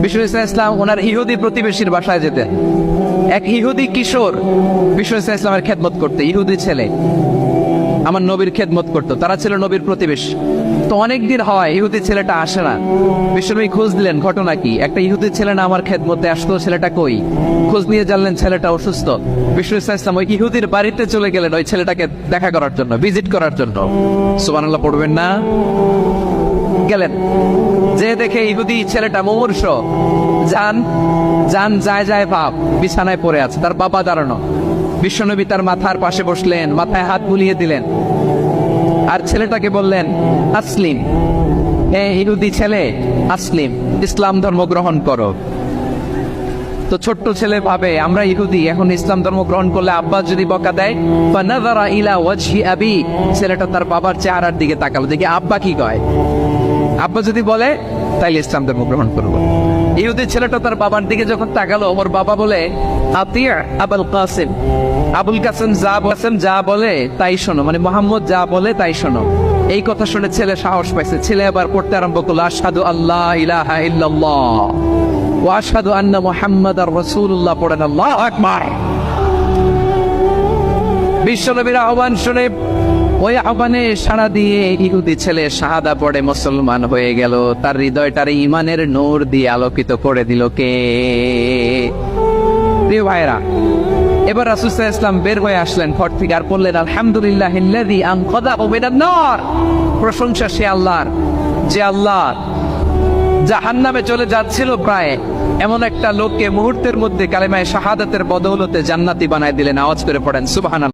বিষ্ণু ইসলাম ওনার ইহুদি প্রতিবেশীর বাসায় যেতেন। এক ইহুদি কিশোর বিষ্ণু ইসলামের খেদমত করতে, ইহুদি ছেলে আমার নবীর খেদমত করতো, তারা ছিল নবীর প্রতিবেশী। তো অনেকদিন হয় ইহুদি ছেলেটা আসে না। বিশ্বনবী খোঁজ দিলেন ঘটনা কি, একটা ইহুদি ছেলে না আমার খেদমতে আসতো, ছেলেটা কই? খোঁজ নিয়ে জানলেন ছেলেটা অসুস্থ। বিষ্ণু ইসলাম ওই ইহুদির বাড়িতে চলে গেলেন ওই ছেলেটাকে দেখা করার জন্য, ভিজিট করার জন্য। সুবহানাল্লাহ পড়বেন না? গেলেন, যে দেখে ইহুদি ছেলেটা মুমূর্ষ, জান যায় যায় ভাব, বিছানায় পড়ে আছে, তার বাবা দাঁড়ানো। বিশ্বনবী তার মাথার পাশে বসলেন, মাথায় হাত বুলিয়ে দিলেন, আর ছেলেটাকে বললেন আসলিম, হে ইহুদি ছেলে আসলিম, ইসলাম ধর্ম গ্রহণ করো। তো ছোট্ট ছেলে ভাবে আমরা ইহুদি, এখন ইসলাম ধর্ম গ্রহণ করলে আব্বা যদি বকা দেয়। ফানাযারা ইলা ওয়াজহি আবি, ছেলেটা তার বাবার চেহারার দিকে তাকালো, দেখি আব্বা কি কয়। আব্বা যদি বলে তাইলে ইসলাম ধর্ম গ্রহণ করবো। ইহুদি ছেলেটা তার বাবার দিকে যখন তাকালো, ওর বাবা বলে আতিয়া আবুল কাসিম, আবুল কাসিম যা বলে তাই শোনো, মানে মোহাম্মদ যা বলে তাই শোনো। এই কথা শুনে ছেলে সাহস পাইছে, ছেলে আবার পড়তে আরম্ভ করলো আশহাদু আল্লাহ ইলাহা ইল্লাল্লাহ ওয়া আশহাদু আন্না মুহাম্মাদার রাসূলুল্লাহ, পড়েন আল্লাহু আকবার। বিশ্বনবীর আহ্বান শুনে ওই আহ্বানে সাড়া দিয়ে ইহুদি ছেলে শাহাদা পড়ে মুসলমান হয়ে গেল। তার হৃদয়টার ঈমানের নূর দিয়ে আলোকিত করে দিল কে? প্রিয় ভাইরা, এবার রাসূল সাল্লাল্লাহু আলাইহি ওয়াসাল্লাম বের হয়ে আসলেন ঘর থেকে, আর বললেন আলহামদুলিল্লাহিল্লাযী আনকাযাহু মিনান নার, প্রশংসা সে আল্লাহর যে আল্লাহ জাহান্নামে চলে যাচ্ছিল প্রায়, এমন একটা লোককে মুহূর্তের মধ্যে কালেমায়ে শাহাদাতের বদৌলতে জান্নাতি বানায় দিলেন। আওয়াজ করে পড়েন সুবহানাল্লাহ।